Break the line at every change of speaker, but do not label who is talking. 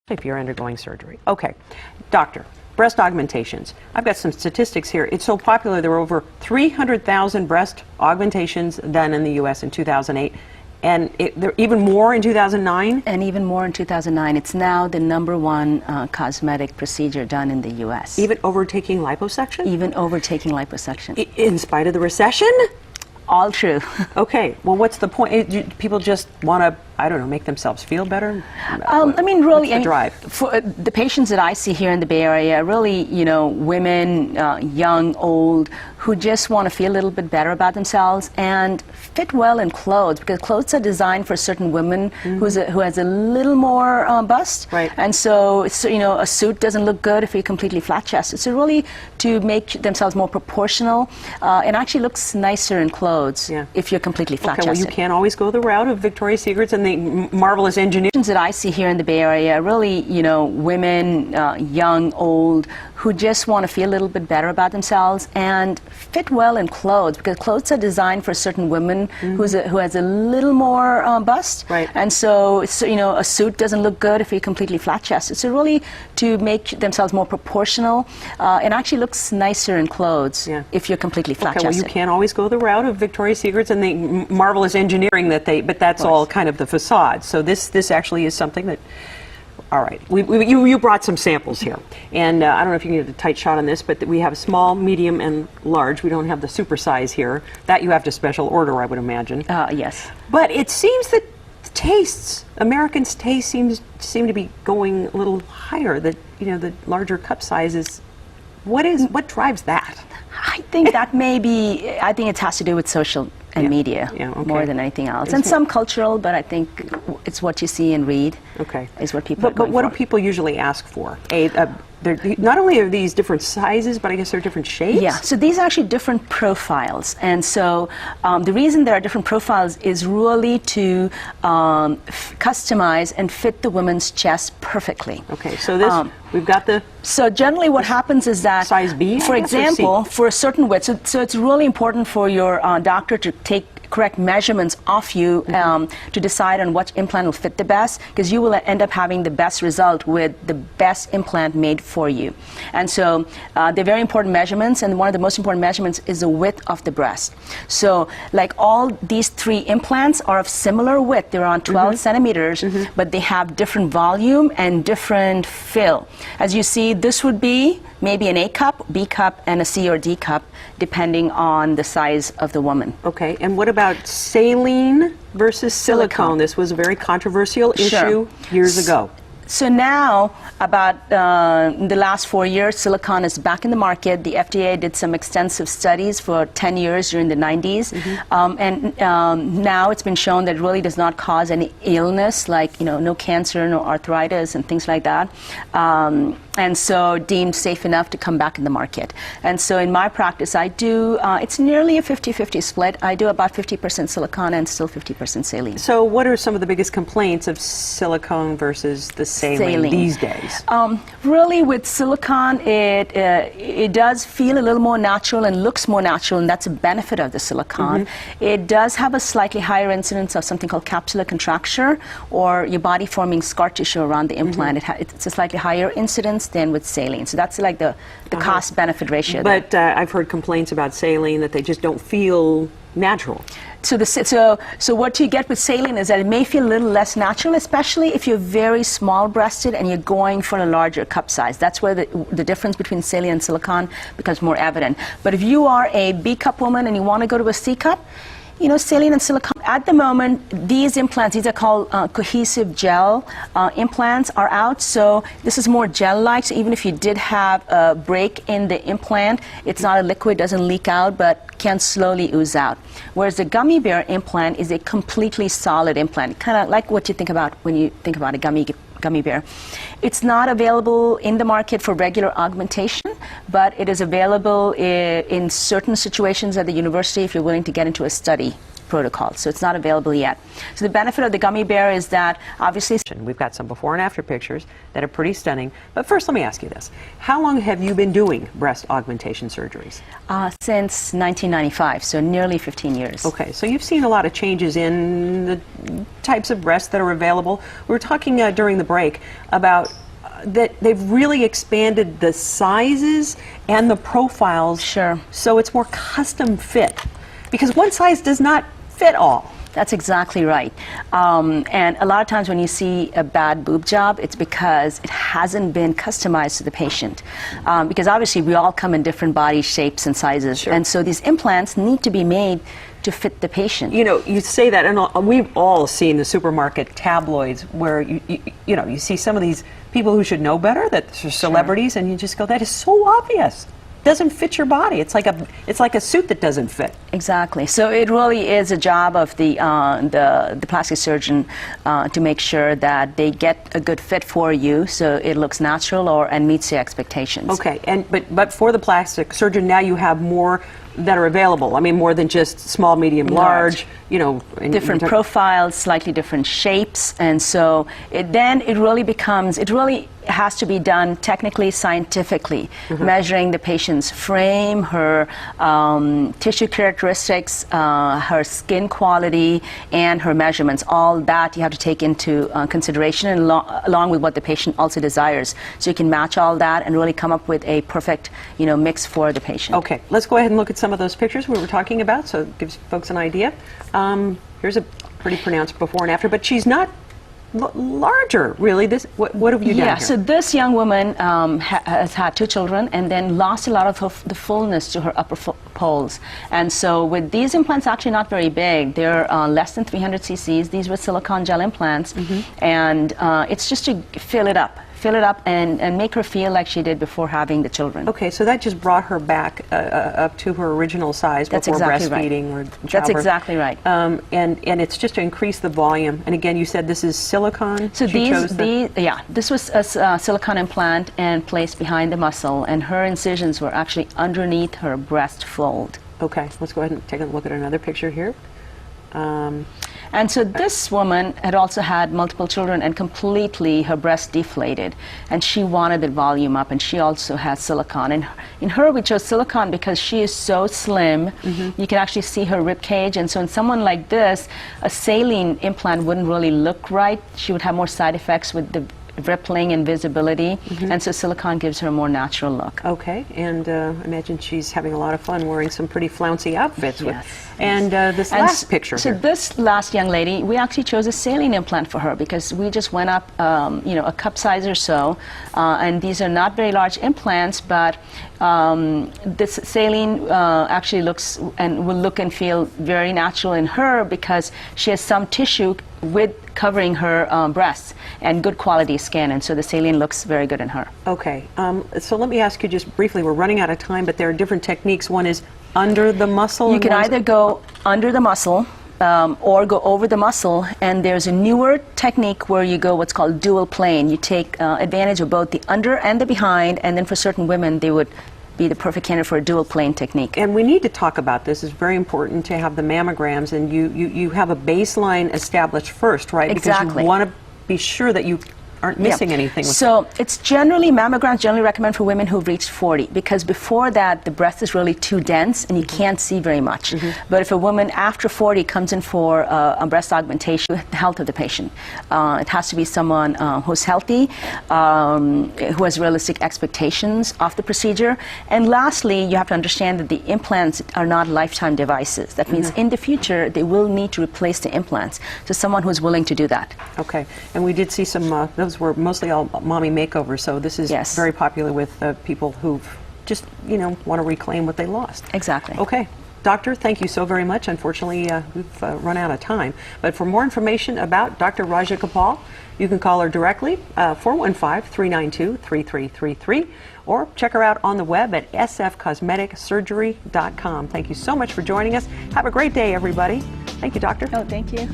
if you're undergoing surgery. Okay, doctor, breast augmentations. I've got some statistics here. It's so popular, there were over 300,000 breast augmentations done in the U.S. in 2008. And there even more in 2009?
And even more in 2009. It's now the #1 cosmetic procedure done in the U.S.
Even overtaking liposuction?
Even overtaking liposuction.
In spite of the recession?
All true.
Okay, well, what's the point? Do people just want to, I don't know, make themselves feel better?
I mean, really,
what's the drive?
For the patients that I see here in the Bay Area, really, you know, women, young, old, who just want to feel a little bit better about themselves and fit well in clothes, because clothes are designed for certain women who has a little more bust.
Right.
And so, you know, a suit doesn't look good if you're completely flat-chested. So really, to make themselves more proportional, it actually looks nicer in clothes if you're completely flat-chested.
Okay, well, you can't always go the route of Victoria's Secrets and the marvelous engineering
that I see here in the Bay Area, really, you know, women, young, old, who just want to feel a little bit better about themselves and fit well in clothes, because clothes are designed for certain women who has a little more bust.
Right.
And so, you know, a suit doesn't look good if you're completely flat-chested. So really, to make themselves more proportional, it actually looks nicer in clothes if you're completely flat-chested.
Okay, well, you can't always go the route of Victoria's Secrets and the marvelous engineering that but that's all kind of the facade. So this actually is something that, all right, you brought some samples here. And I don't know if you can get a tight shot on this, but we have small, medium, and large. We don't have the super size here. That you have to special order, I would imagine.
Yes.
But it seems that tastes, Americans' taste seem to be going a little higher, that, you know, the larger cup sizes. What drives that?
I think that I think it has to do with social and media more than anything else. And some cultural, but I think it's what you see and read is what people are going
But what
for.
do people usually ask for? Not only are these different sizes, but I guess they're different shapes?
Yeah, so these are actually different profiles. And so the reason there are different profiles is really to customize and fit the woman's chest perfectly.
Okay, so this, we've got the...
So generally what happens is that,
size B,
for example, for a certain width, so it's really important for your doctor to take correct measurements of you to decide on what implant will fit the best, because you will end up having the best result with the best implant made for you. And so they're very important measurements, and one of the most important measurements is the width of the breast. So like all these 3 implants are of similar width. They're on 12 centimeters, but they have different volume and different fill. As you see, this would be maybe an A cup, B cup, and a C or D cup, depending on the size of the woman.
Okay, and what about saline versus silicone? This was a very controversial issue years ago.
So now, about the last 4 years, silicone is back in the market. The FDA did some extensive studies for 10 years during the 90s. Now it's been shown that it really does not cause any illness, like, you know, no cancer, no arthritis, and things like that. And so deemed safe enough to come back in the market. And so in my practice, I do, it's nearly a 50-50 split. I do about 50% silicone and still 50% saline.
So what are some of the biggest complaints of silicone versus the saline these days?
Really, with silicone, it does feel a little more natural and looks more natural, and that's a benefit of the silicone. It does have a slightly higher incidence of something called capsular contracture, or your body forming scar tissue around the implant. It's a slightly higher incidence than with saline. So that's like the cost-benefit ratio.
But I've heard complaints about saline that they just don't feel natural.
So what you get with saline is that it may feel a little less natural, especially if you're very small-breasted and you're going for a larger cup size. That's where the difference between saline and silicone becomes more evident. But if you are a B cup woman and you want to go to a C cup, you know, saline and silicone. At the moment, these implants, these are called cohesive gel implants, are out. So this is more gel-like. So even if you did have a break in the implant, it's not a liquid, doesn't leak out, but can slowly ooze out. Whereas the gummy bear implant is a completely solid implant, kind of like what you think about when you think about a gummy bear. It's not available in the market for regular augmentation, but it is available in certain situations at the university if you're willing to get into a study protocol. So it's not available yet. So the benefit of the gummy bear is that obviously
We've got some before and after pictures that are pretty stunning. But first, let me ask you this. How long have you been doing breast augmentation surgeries?
since 1995, so nearly 15 years.
Okay, so you've seen a lot of changes in the types of breasts that are available. We were talking during the break about that they've really expanded the sizes and the profiles.
Sure.
So it's more custom fit. Because one size does not fit all.
That's exactly right. And a lot of times when you see a bad boob job, it's because it hasn't been customized to the patient. Because obviously we all come in different body shapes and sizes.
Sure.
And so these implants need to be made to fit the patient.
You know, you say that, and we've all seen the supermarket tabloids where you see some of these people who should know better, that are celebrities, and you just go, that is so obvious. Doesn't fit your body. It's like a suit that doesn't fit.
Exactly. So it really is a job of the plastic surgeon to make sure that they get a good fit for you, so it looks natural and meets the expectations.
Okay, but for the plastic surgeon now you have more that are available. I mean, more than just small, medium, large. You know,
different profiles, slightly different shapes, and so it really has to be done technically, scientifically, measuring the patient's frame, her tissue characteristics, her skin quality, and her measurements. All that you have to take into consideration, and along with what the patient also desires. So you can match all that and really come up with a perfect, mix for the patient.
Okay, let's go ahead and look at some of those pictures we were talking about, so it gives folks an idea. Here's a pretty pronounced before and after, but she's not larger, really. What have you done here?
So this young woman has had 2 children and then lost a lot of the fullness to her upper poles. And so with these implants, actually not very big. They're less than 300 cc's. These were silicone gel implants. And it's just to fill it up and make her feel like she did before having the children.
Okay, so that just brought her back up to her original size before breastfeeding or childbirth.
That's exactly right.
And it's just to increase the volume. And again, you said this is silicone?
So this was a silicone implant and placed behind the muscle, and her incisions were actually underneath her breast fold.
Okay, let's go ahead and take a look at another picture here.
And so this woman had also had multiple children and completely her breast deflated, and she wanted the volume up, and she also has silicone. And in her we chose silicone because she is so slim. You can actually see her rib cage, and so in someone like this, a saline implant wouldn't really look right. She would have more side effects with the rippling and visibility, and so silicone gives her a more natural look.
Okay, and I imagine she's having a lot of fun wearing some pretty flouncy outfits.
Yes.
And this last picture
So
here.
this last young lady, we actually chose a saline implant for her because we just went up, a cup size or so, and these are not very large implants, but this saline actually looks and will look and feel very natural in her because she has some tissue with covering her breasts and good quality skin, and so the saline looks very good in her.
Okay, so let me ask you just briefly, we're running out of time, but there are different techniques. One is under the muscle.
You can either go under the muscle or go over the muscle, and there's a newer technique where you go what's called dual plane. You take advantage of both the under and the behind, and then for certain women they would be the perfect candidate for a dual plane technique.
And we need to talk about this. It's very important to have the mammograms, and you have a baseline established first, right?
Exactly.
Because you want to be sure that you aren't missing anything.
So it's mammograms generally recommend for women who've reached 40, because before that the breast is really too dense and you can't see very much. But if a woman after 40 comes in for a breast augmentation, the health of the patient. It has to be someone who's healthy, who has realistic expectations of the procedure. And lastly, you have to understand that the implants are not lifetime devices. That means in the future they will need to replace the implants. So someone who's willing to do that.
Okay, and we did see some, those were mostly all mommy makeovers, so this is very popular with people who just, want to reclaim what they lost.
Exactly.
Okay. Doctor, thank you so very much. Unfortunately, we've run out of time. But for more information about Dr. Raja Kapal, you can call her directly, 415-392-3333, or check her out on the web at sfcosmeticsurgery.com. Thank you so much for joining us. Have a great day, everybody. Thank you, Doctor.
Oh, thank you.